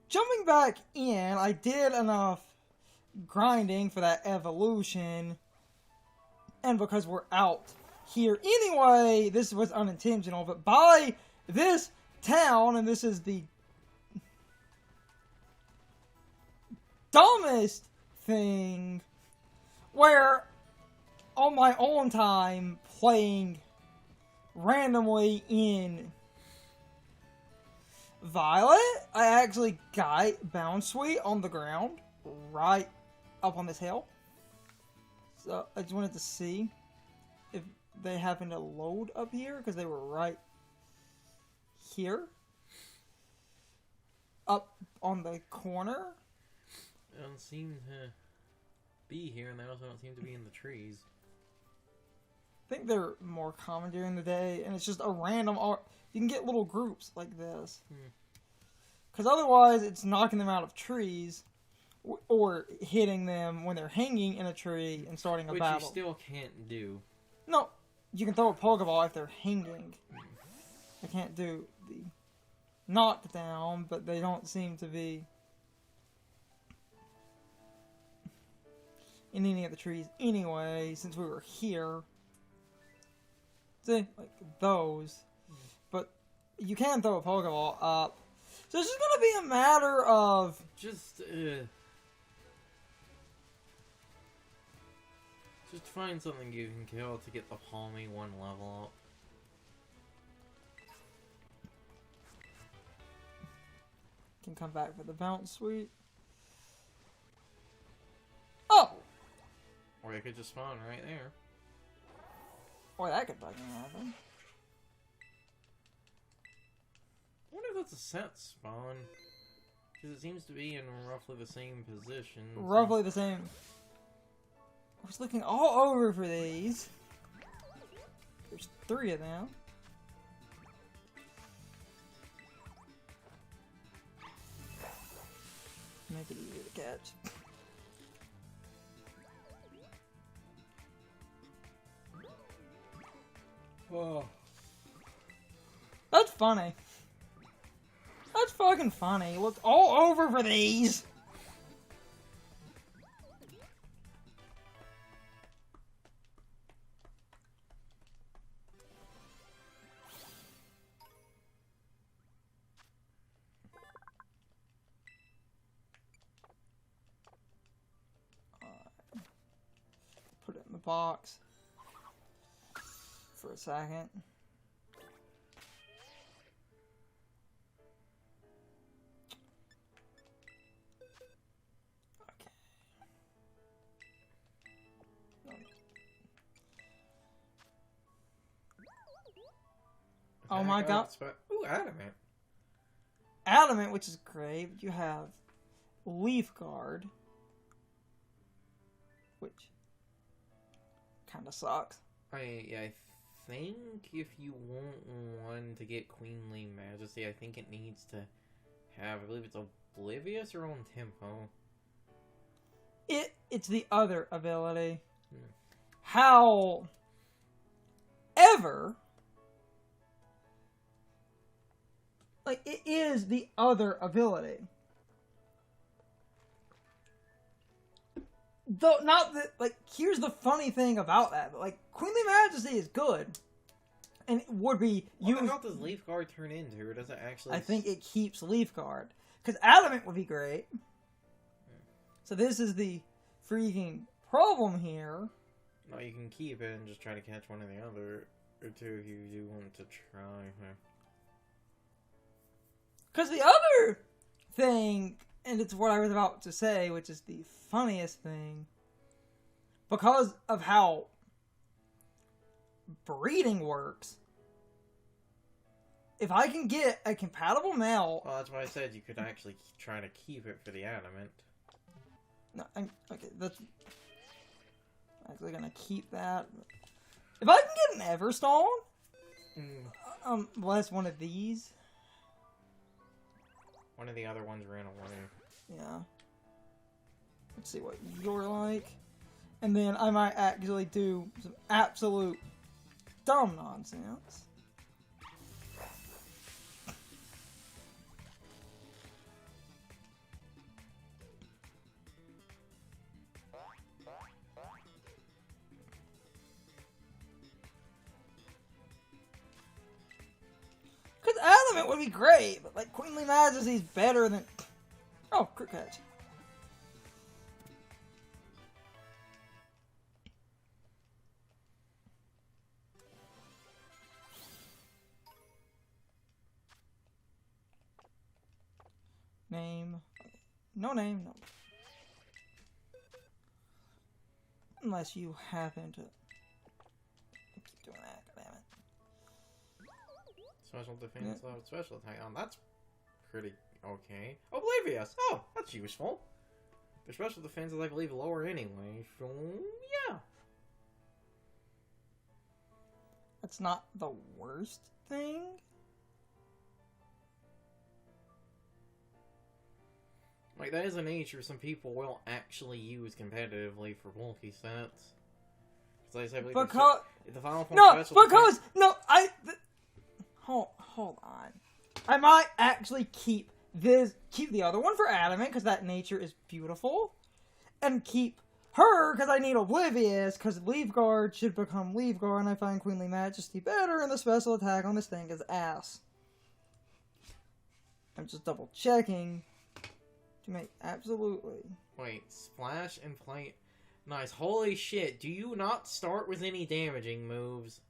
jumping back in, I did enough grinding for that evolution, and because we're out here anyway, this was unintentional, but by this town, and this is the dumbest thing, where on my own time playing randomly in Violet, I actually got Bounce Suite on the ground right up on this hill. So I just wanted to see if they happened to load up here, because they were right here. Up on the corner. They don't seem to be here, and they also don't seem to be in the trees. I think they're more common during the day, and it's just a random... You can get little groups like this. Because otherwise, it's knocking them out of trees, or hitting them when they're hanging in a tree and starting a battle. Which you still can't do. No, you can throw a Pokeball if they're hanging. I can't do the knockdown, but they don't seem to be in any of the trees anyway, since we were here. See, like those. But you can throw a Pokeball up. So it's just gonna be a matter of just find something you can kill to get the Palmy one level up. Can come back for the Bounce Suite. Oh! Or you could just spawn right there. Boy, that could fucking happen. I wonder if that's a set spawn. Because it seems to be in roughly the same position. Roughly the same. I was looking all over for these. There's 3 of them. Make it easier to catch. Oh. That's funny. That's fucking funny. Look all over for these. Put it in the box for a second. Oh my god. Ooh, Adamant. Adamant, which is great. You have Leaf Guard, which kind of sucks. I think if you want one to get Queenly Majesty, I think it needs to have, I believe it's Oblivious or on Tempo. It's the other ability. However, like, it is the other ability. Though, not that, like, here's the funny thing about that. But, like, Queenly Majesty is good. And it would be... What the hell does Leaf Guard turn into? Or does it actually... I think it keeps Leaf Guard. Because Adamant would be great. So this is the freaking problem here. No, you can keep it and just try to catch one or the other. Or two if you do want to try. Because the other thing, and it's what I was about to say, which is the funniest thing, because of how breeding works, if I can get a compatible male... Well, that's why I said you could actually try to keep it for the Adamant. No, okay, that's... I'm actually gonna keep that. If I can get an Everstone, bless one of these. One of the other ones ran away. Yeah. Let's see what you're like. And then I might actually do some absolute dumb nonsense. Adamant would be great, but like Queenly Majesty's better than. Oh, crit catch. Name. No name, no. Unless you happen to keep doing that, goddammit. Special defense, special attack. That's pretty okay. Oblivious! Oh, that's useful. Their special defense is, I believe, lower anyway, so yeah. That's not the worst thing. Like, that is a nature some people will actually use competitively for bulky sets. Because I believe because the final point no, special because defense... no, hold on. I might actually keep the other one for Adamant because that nature is beautiful, and keep her because I need Oblivious because Leafguard should become Leafguard, and I find Queenly Majesty better, and the special attack on this thing is ass. I'm just double checking. Absolutely. Wait, splash and play. Nice. Holy shit. Do you not start with any damaging moves?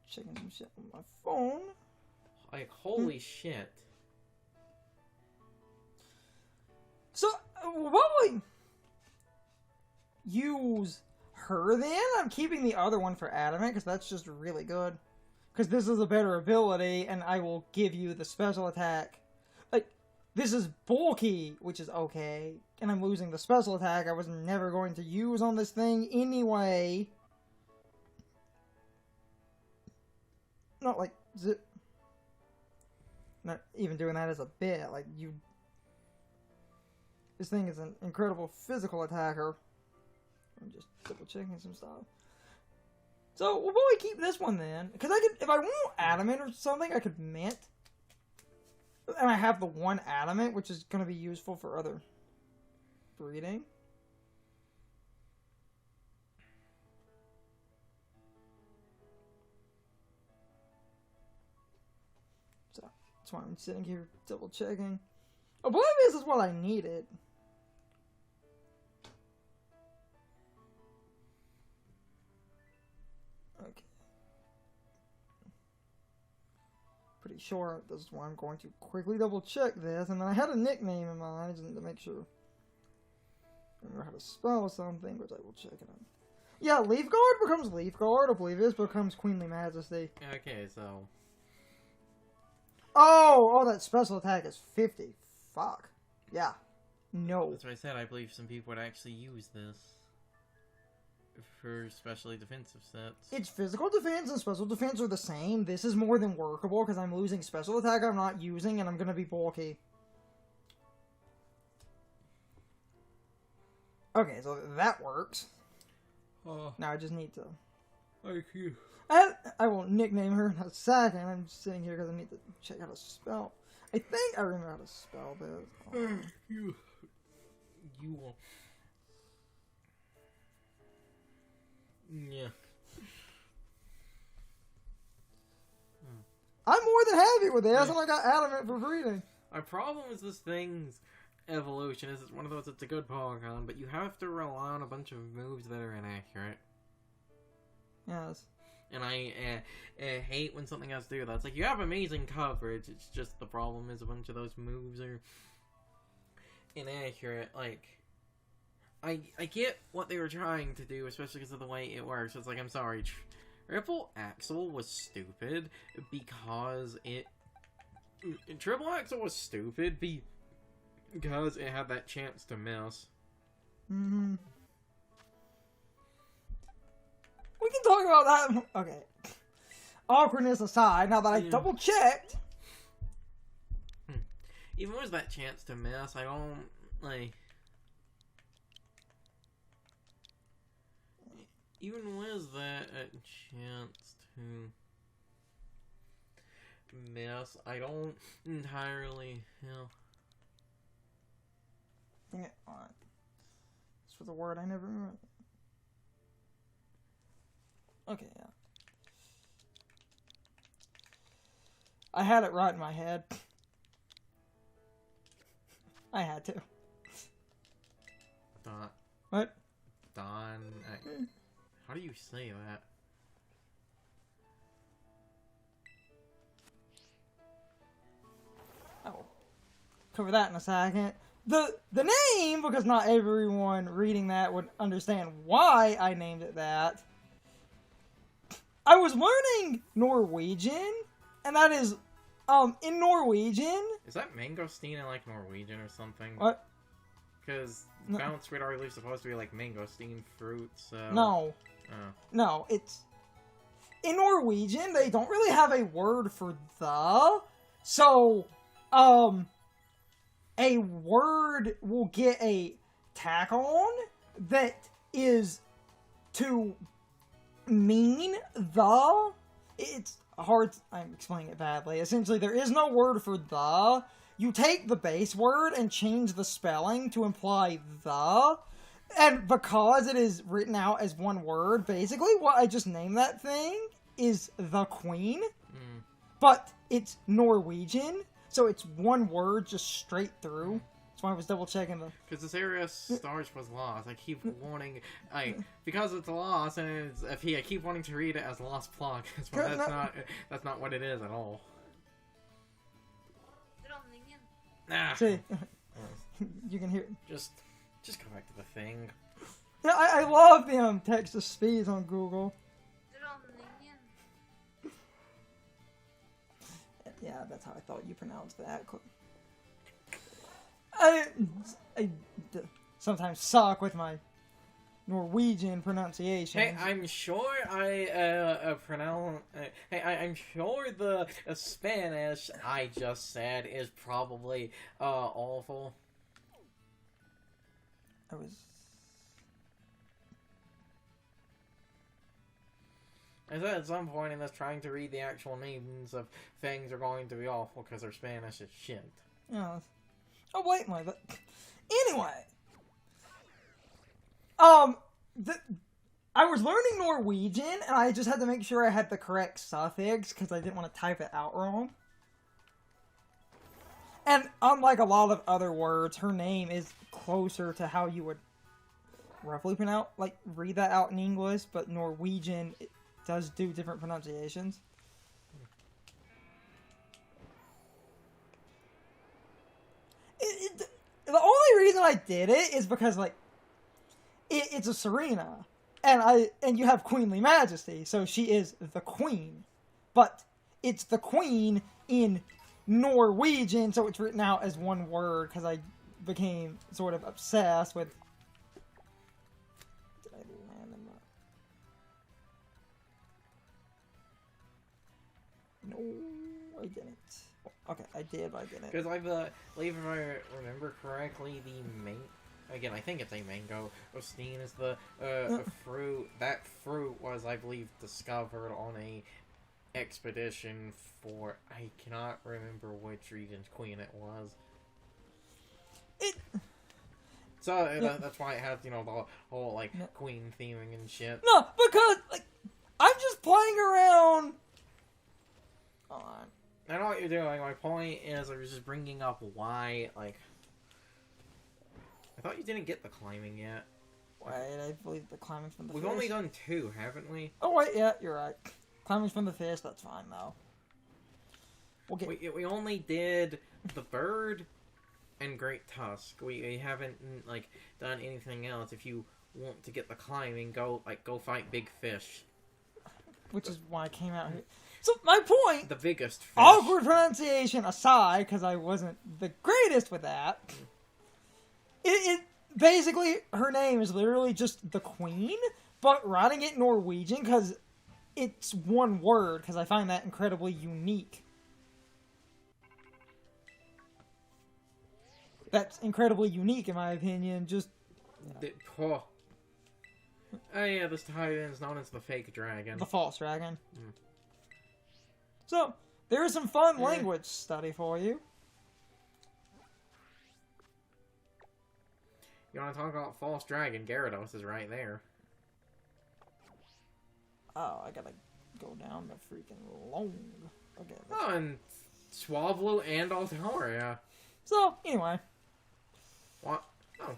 Checking some shit on my phone. Like, holy shit. So, we'll probably use her then. I'm keeping the other one for Adamant because that's just really good. Because this is a better ability and I will give you the special attack. Like, this is bulky, which is okay, and I'm losing the special attack I was never going to use on this thing anyway. Not like zip. Not even doing that as a bit. Like, you. This thing is an incredible physical attacker. I'm just double checking some stuff. So we'll probably keep this one then, because I could, if I want Adamant or something, I could mint. And I have the one Adamant, which is going to be useful for other breeding. So, that's why I'm sitting here double checking. Oblivious is what I needed. Okay. Pretty sure this is why I'm going to quickly double check this, and then I had a nickname in mind, I just need to make sure I remember how to spell something, which I will check it out. Yeah, Leafguard becomes Leafguard, Oblivious becomes Queenly Majesty. Okay, so... Oh, that special attack is 50. Fuck. Yeah. No. That's what I said, I believe some people would actually use this for especially defensive sets. Its physical defense and special defense are the same. This is more than workable because I'm losing special attack I'm not using and I'm going to be bulky. Okay, so that works. Now I just need to... Thank you. I will nickname her in a second. I'm just sitting here because I need to check how to spell. I think I remember how to spell this. You will... Yeah. I'm more than happy with this, and I got Adamant for breeding. My problem with this thing's evolution is it's one of those, it's a good Pokemon, but you have to rely on a bunch of moves that are inaccurate. Yes. And I hate when something has to do that. It's like, you have amazing coverage, it's just the problem is a bunch of those moves are inaccurate. Like, I get what they were trying to do, especially because of the way it works. It's like, I'm sorry, Triple Axle was stupid because Triple Axle was stupid because it had that chance to miss. Mm-hmm. We can talk about that. Okay. Awkwardness aside, now that I double checked. Even with that chance to miss, I don't, like... Even with that chance to miss, I don't entirely, Dang it, alright. This was a word I never remember. Okay, yeah. I had it right in my head. I had to. Don. What? Don. How do you say that? Oh. Cover that in a second. The name, because not everyone reading that would understand why I named it that. I was learning Norwegian, and that is, in Norwegian... Is that mangosteen in, like, Norwegian or something? What? Because No. balanced radar leaf is supposed to be, like, mangosteen fruit, so... No. Oh. No, it's... In Norwegian, they don't really have a word for the, so, a word will get a tack on that is to mean the. It's hard. I'm explaining it badly. Essentially, there is no word for the. You take the base word and change the spelling to imply the. And because it is written out as one word, basically what I just named that thing is the Queen. Mm. But it's Norwegian, so it's one word just straight through. That's why I was double checking the... Because this area starts with lost. I keep wanting... because it's lost, and it's, I keep wanting to read it as lost plug. That's not what it is at all. Dronningen. Ah. See, you can hear it. Just go back to the thing. Yeah, I love the text to speeds on Google. Dronningen. Yeah, that's how I thought you pronounced that. I sometimes suck with my Norwegian pronunciation. Hey, I'm sure I pronounce. Hey, I'm sure the Spanish I just said is probably awful. I was. I said at some point in this, trying to read the actual names of things are going to be awful because their Spanish is shit. Oh, wait, but anyway, I was learning Norwegian, and I just had to make sure I had the correct suffix because I didn't want to type it out wrong. And unlike a lot of other words, her name is closer to how you would roughly pronounce, like read that out in English, but Norwegian it does do different pronunciations. The only reason I did it is because, like, it's a Serena, and you have queenly majesty, so she is the queen, but it's the queen in Norwegian, so it's written out as one word, because I became sort of obsessed with... Did I land in the... No, I didn't. Okay, I did, but I didn't. Because I believe if I remember correctly, again, I think it's a mango. Osteen is the fruit. That fruit was, I believe, discovered on a expedition for... I cannot remember which region's queen it was. So that's why it has, you know, the whole, like, queen theming and shit. No, because, like, I'm just playing around... Hold on. I know what you're doing. My point is, I was just bringing up why, like... I thought you didn't get the climbing yet. Wait, I believe the climbing from the We've fish. only done 2, haven't we? Oh, wait, yeah, you're right. Climbing from the fish, that's fine, though. We'll get... We only did the bird and Great Tusk. We haven't, like, done anything else. If you want to get the climbing, go fight Big Fish. Which is why I came out here. So, my point... The biggest fish. Awkward pronunciation aside, because I wasn't the greatest with that. It basically, her name is literally just the Queen, but writing it Norwegian, because it's one word, because I find that incredibly unique. That's incredibly unique, in my opinion, just... Oh yeah, this titan is known as the fake dragon. The false dragon. Mm. So, there is some fun language study for you. You want to talk about false dragon? Gyarados is right there. Oh, I gotta go down the freaking long. Okay. Oh, and Swablu and Altaria. So, anyway. What? Oh.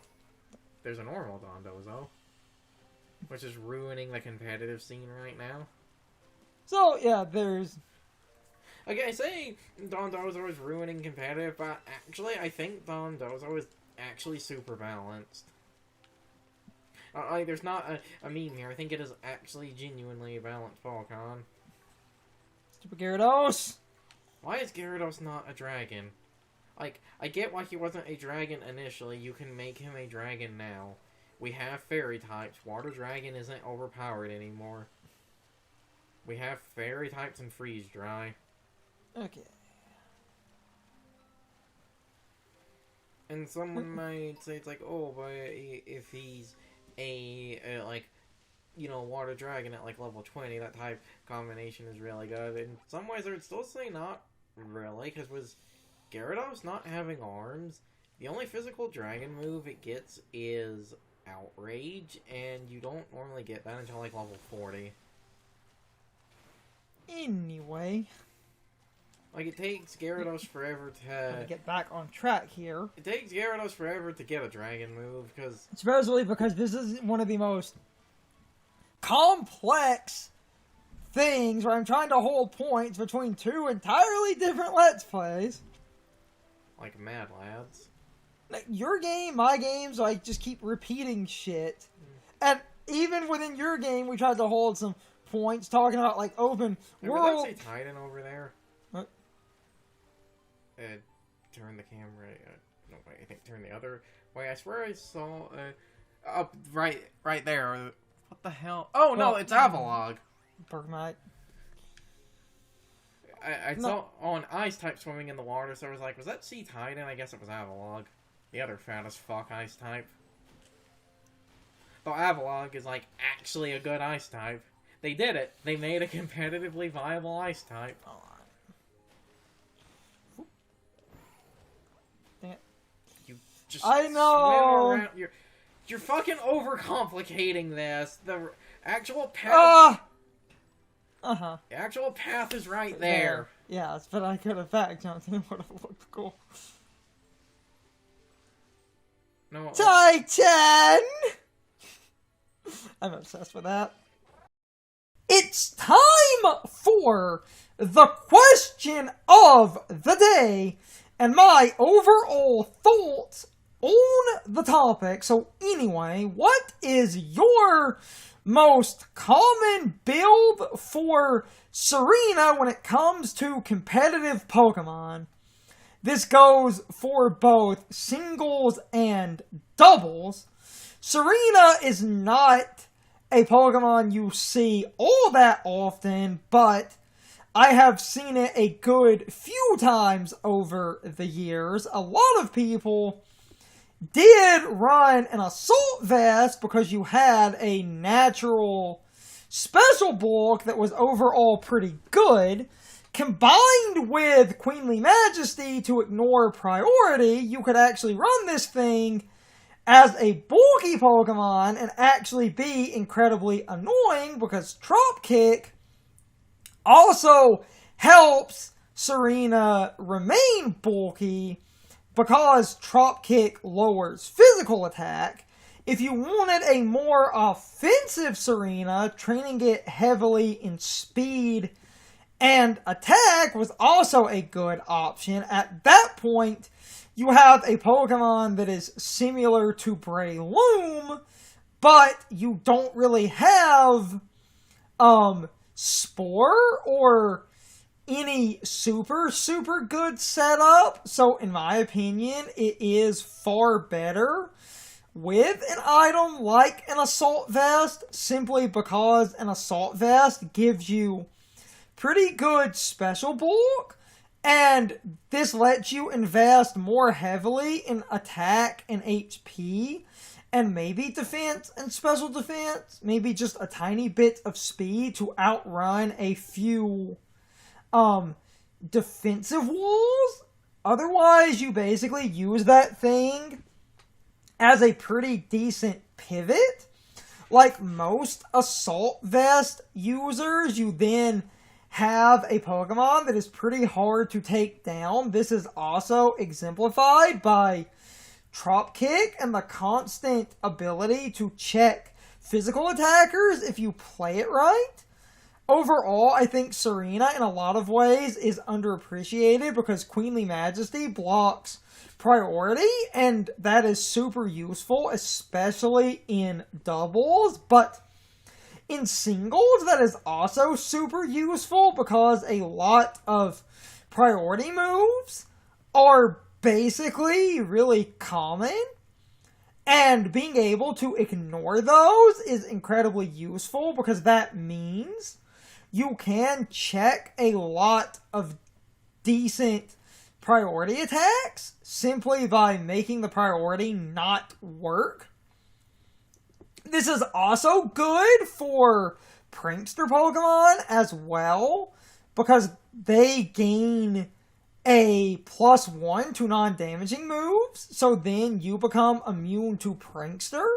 There's a normal Dondozo. Which is ruining the competitive scene right now. So, yeah, there's... Okay, I say Dondozo is ruining competitive, but actually I think Dondozo is actually super balanced. There's not a meme here. I think it is actually genuinely a balanced Pokemon. Stupid Gyarados! Why is Gyarados not a dragon? Like, I get why he wasn't a dragon initially. You can make him a dragon now. We have fairy types. Water Dragon isn't overpowered anymore. We have fairy types and freeze dry. Okay. And someone might say it's like, oh, but if he's a like, you know, Water Dragon at like level 20, that type combination is really good. In some ways, I would still say not really, because with Gyarados not having arms, the only physical dragon move it gets is Outrage, and you don't normally get that until like level 40. Anyway. Like, it takes Gyarados forever to get back on track here. It takes Gyarados forever to get a dragon move, because... Especially because this is one of the most complex things where I'm trying to hold points between two entirely different Let's Plays. Like Mad Lads. Like, your game, my games, I just keep repeating shit. And even within your game, we tried to hold some points talking about, like, open world... Did that say Titan over there? What? Turn the camera... no, wait, I think turn the other way. I swear I saw... up right there. What the hell? Oh, no, it's Avalog. Bergmite. I saw on Ice-type swimming in the water, so I was like, was that Sea Titan? I guess it was Avalog. The other fat as fuck Ice-type. Though Avalog is, like, actually a good Ice-type. They did it. They made a competitively viable Ice-type. You just I know! swim around. You're fucking overcomplicating this. The actual path... Uh-huh. The actual path is right there. Yes, but I could have fact jumped and it would have looked cool. No. Titan! I'm obsessed with that. It's time for the question of the day and my overall thoughts on the topic. So anyway, what is your most common build for Serena when it comes to competitive Pokemon? This goes for both singles and doubles. Serena is not a Pokemon you see all that often, but I have seen it a good few times over the years. A lot of people did run an Assault Vest because you had a natural special bulk that was overall pretty good. Combined with Queenly Majesty to ignore priority, you could actually run this thing as a bulky Pokemon and actually be incredibly annoying because Drop Kick also helps Serena remain bulky because Drop Kick lowers physical attack. If you wanted a more offensive Serena, training it heavily in speed and attack was also a good option. At that point, you have a Pokemon that is similar to Breloom, but you don't really have Spore or any super good setup. So in my opinion, it is far better with an item like an Assault Vest, simply because an Assault Vest gives you pretty good special bulk, and this lets you invest more heavily in attack and HP, and maybe defense and special defense, maybe just a tiny bit of speed to outrun a few defensive walls. Otherwise, you basically use that thing as a pretty decent pivot. Like most Assault Vest users, you then have a Pokemon that is pretty hard to take down. This is also exemplified by Trop Kick and the constant ability to check physical attackers if you play it right. Overall, I think Serena, in a lot of ways, is underappreciated because Queenly Majesty blocks priority, and that is super useful, especially in doubles, but in singles, that is also super useful because a lot of priority moves are basically really common, and being able to ignore those is incredibly useful because that means you can check a lot of decent priority attacks simply by making the priority not work. This is also good for prankster Pokemon as well, because they gain a +1 to non-damaging moves, so then you become immune to prankster.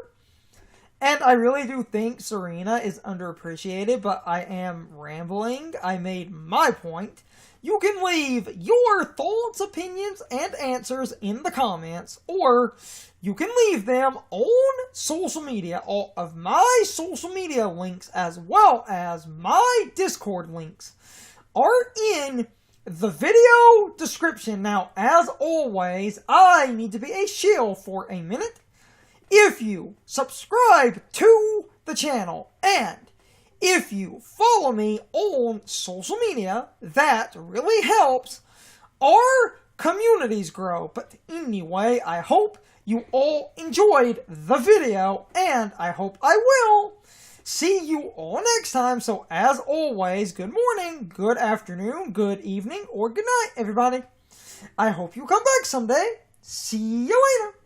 And I really do think Serena is underappreciated, but I am rambling. I made my point. You can leave your thoughts, opinions, and answers in the comments, or you can leave them on social media. All of my social media links, as well as my Discord links, are in the video description. Now, as always, I need to be a shill for a minute. If you subscribe to the channel and if you follow me on social media, that really helps our communities grow. But anyway, I hope you all enjoyed the video, and I hope I will see you all next time. So as always, good morning, good afternoon, good evening, or good night, everybody. I hope you come back someday. See you later.